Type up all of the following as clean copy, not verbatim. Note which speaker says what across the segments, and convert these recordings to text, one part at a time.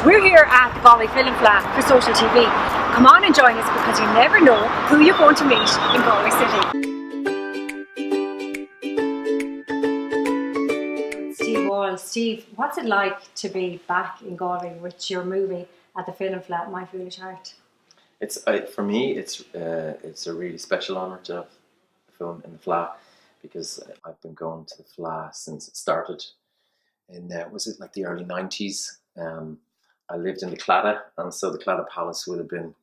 Speaker 1: We're here at the Galway Film Fleadh for SocialTV. Come on and join us because you never know who you're going to meet in Galway City. Steve Wall. Steve, what's it like to be back in Galway with your movie at the Film Fleadh, My Foolish Heart?
Speaker 2: It's for me. It's a really special honour to have a film in the Fleadh, because I've been going to the Fleadh since it started in was it like the early 90s. I lived in the Claddagh, and so the Claddagh Palace would have been,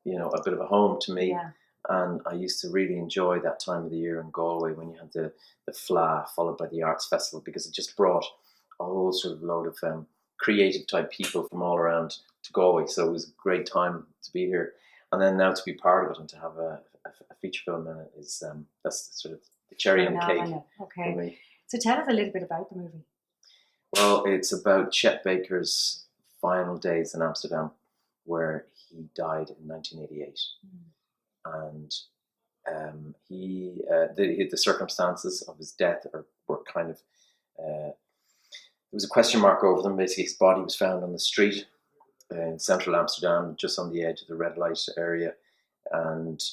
Speaker 2: a bit of a home to me.
Speaker 1: Yeah.
Speaker 2: And I used to really enjoy that time of the year in Galway when you had the Fleadh followed by the Arts Festival, because it just brought a whole sort of load of creative type people from all around to Galway. So it was a great time to be here. And then now to be part of it and to have a feature film in it is that's sort of the cherry on the cake.
Speaker 1: Okay.
Speaker 2: For me.
Speaker 1: So tell us a little bit about the movie.
Speaker 2: Well, it's about Chet Baker's final days in Amsterdam, where he died in 1988. And the circumstances of his death were kind of, there was a question mark over them. Basically, his body was found on the street in central Amsterdam, just on the edge of the red light area. And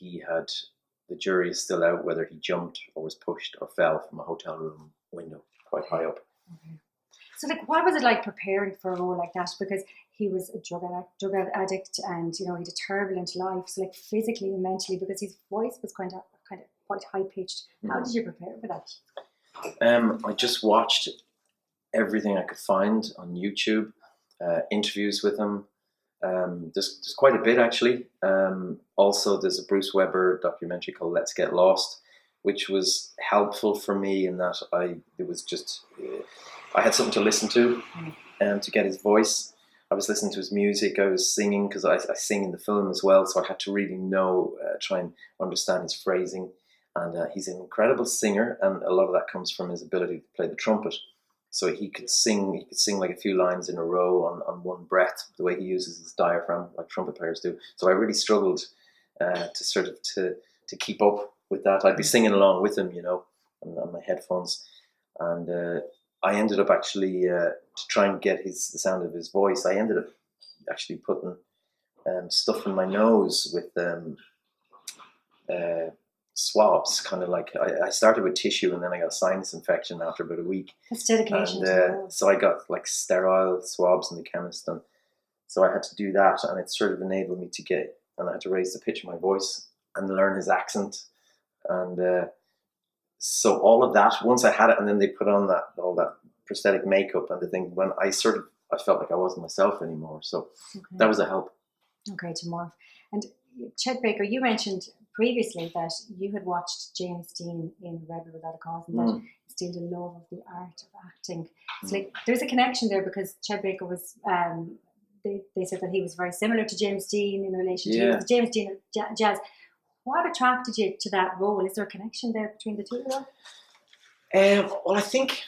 Speaker 2: the jury is still out whether he jumped or was pushed or fell from a hotel room window quite high up.
Speaker 1: Okay. So, what was it like preparing for a role like that? Because he was a drug addict, and he had a turbulent life. So, physically and mentally, because his voice was kind of quite high pitched. How did you prepare for that?
Speaker 2: I just watched everything I could find on YouTube, interviews with him. There's quite a bit actually. Also, there's a Bruce Weber documentary called Let's Get Lost, which was helpful for me in that I had something to listen to to get his voice. I was listening to his music, I was singing, because I sing in the film as well, so I had to really try and understand his phrasing. And he's an incredible singer, and a lot of that comes from his ability to play the trumpet. So he could sing like a few lines in a row on one breath, the way he uses his diaphragm, like trumpet players do. So I really struggled to keep up with that. I'd be singing along with him, on my headphones. And I ended up actually, to try and get the sound of his voice, I ended up actually putting stuff in my nose with swabs, kind of like, I started with tissue and then I got a sinus infection after about a week.
Speaker 1: That's dedication.
Speaker 2: And so I got sterile swabs in the chemist, and so I had to do that, and it sort of enabled me and I had to raise the pitch of my voice and learn his accent. And so all of that, once I had it, and then they put on all that prosthetic makeup and the thing, when I felt like I wasn't myself anymore. So that was a help.
Speaker 1: Okay, to morph. And Chet Baker, you mentioned previously that you had watched James Dean in Rebel Without a Cause, and that instilled a love of the art of acting. It's there's a connection there, because Chet Baker was, they said that he was very similar to James Dean in relation to James Dean of jazz. What attracted you to that role? Is there a connection there between the two of them?
Speaker 2: Well, I think,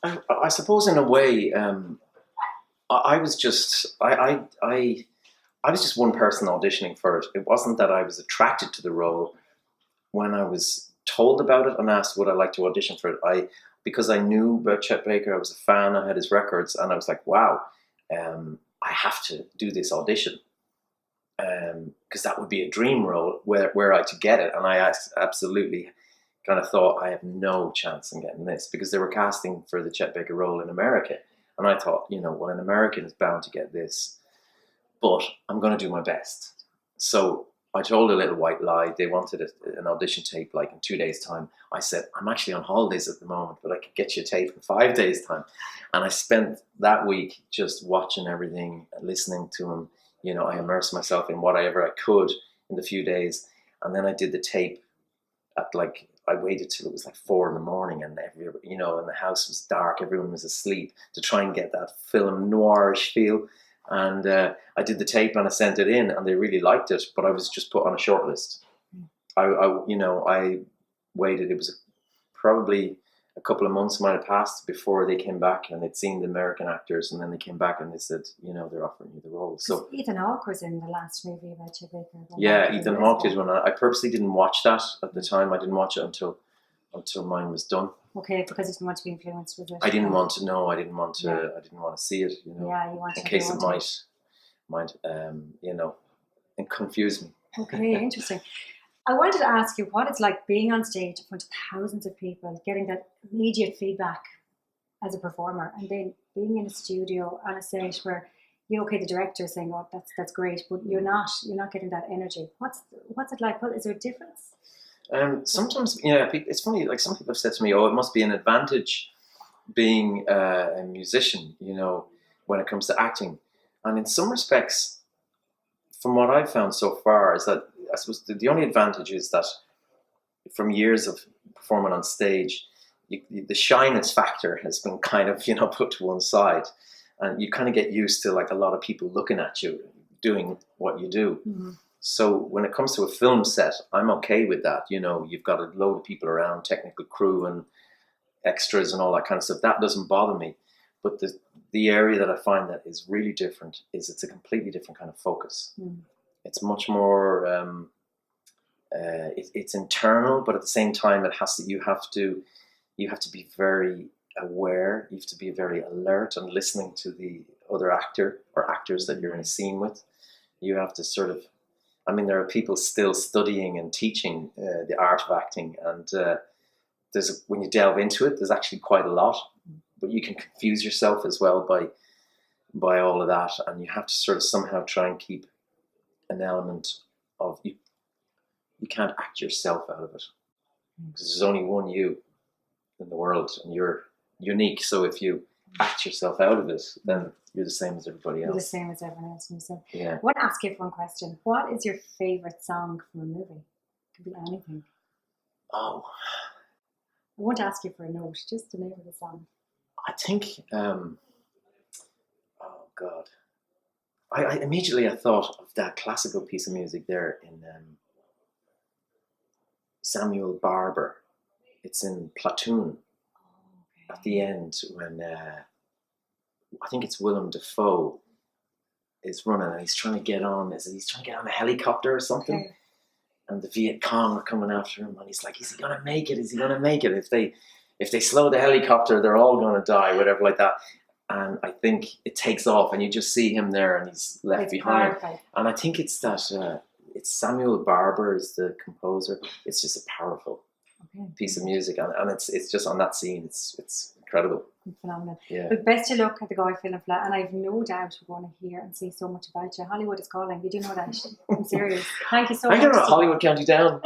Speaker 2: I suppose in a way, I was just one person auditioning for it. It wasn't that I was attracted to the role. When I was told about it and asked would I like to audition for it, because I knew about Chet Baker, I was a fan, I had his records, and I was like, wow, I have to do this audition. Because that would be a dream role where I to get it. And I absolutely kind of thought I have no chance in getting this, because they were casting for the Chet Baker role in America. And I thought, well, an American is bound to get this, but I'm going to do my best. So I told a little white lie. They wanted an audition tape like in 2 days' time. I said, I'm actually on holidays at the moment, but I could get you a tape in 5 days' time. And I spent that week just watching everything, listening to him. I immersed myself in whatever I could in the few days. And then I did the tape at I waited till it was 4 a.m, and and the house was dark, everyone was asleep, to try and get that film noirish feel. And I did the tape and I sent it in, and they really liked it, but I was just put on a short list. I waited, it was probably a couple of months might have passed before they came back, and they'd seen the American actors, and then they came back and they said, they're offering you the role. So
Speaker 1: Ethan Hawke was in the last movie about Chet Baker.
Speaker 2: Yeah, Ethan Hawke did one. I purposely didn't watch that at the time. I didn't watch it until until mine was done.
Speaker 1: Okay, because you didn't want to be influenced with it.
Speaker 2: I didn't want to know. I didn't want to. I didn't want to see it. You know,
Speaker 1: Yeah, you want
Speaker 2: in
Speaker 1: to.
Speaker 2: case it might, you know, and confuse me.
Speaker 1: Okay, interesting. I wanted to ask you what it's like being on stage in front of thousands of people, getting that immediate feedback as a performer, and then being in a studio on a set where the director is saying, "Oh, that's great," but you're not getting that energy. What's it like? Is there a difference?
Speaker 2: Sometimes, it's funny. Like some people have said to me, "Oh, it must be an advantage being a musician," you know, when it comes to acting. And in some respects, from what I've found so far, is that I suppose the only advantage is that from years of performing on stage, the shyness factor has been kind of, put to one side. And you kind of get used to like a lot of people looking at you doing what you do. Mm-hmm. So when it comes to a film set, I'm okay with that. You know, you've got a load of people around, technical crew and extras and all that kind of stuff. That doesn't bother me. But the area that I find that is really different is it's a completely different kind of focus. Mm. It's much more, it's internal, but at the same time, you have to be very aware. You have to be very alert and listening to the other actor or actors that you're in a scene with. You have to there are people still studying and teaching the art of acting, and when you delve into it, there's actually quite a lot. But you can confuse yourself as well by all of that, and you have to sort of somehow try and keep an element of you. You can't act yourself out of it because there's only one you in the world, and you're unique. So if you act yourself out of it, then you're the same as everybody else.
Speaker 1: You're the same as everyone else.
Speaker 2: Yeah.
Speaker 1: I want to ask you one question. What is your favorite song from a movie? It could be anything.
Speaker 2: Oh.
Speaker 1: I won't ask you for a note, just the name of the song.
Speaker 2: I think, oh God. I immediately thought of that classical piece of music there in Samuel Barber. It's in Platoon. At the end when I think it's Willem Dafoe is running and he's trying to get on. He's trying to get on a helicopter or something, okay. And the Viet Cong are coming after him, and he's like, "Is he gonna make it? Is he gonna make it? If they slow the helicopter, they're all gonna die, whatever like that." And I think it takes off, and you just see him there, and he's left behind. Perfect. And I think it's that it's Samuel Barber is the composer. It's just a powerful piece of music, and it's just on that scene. It's incredible.
Speaker 1: Phenomenal.
Speaker 2: Yeah.
Speaker 1: But best of luck at the Galway Film Fleadh, and I've no doubt we're going to hear and see so much about you. Hollywood is calling. You do know that. I'm serious. Thank you so much.
Speaker 2: I'm going to Hollywood County Down.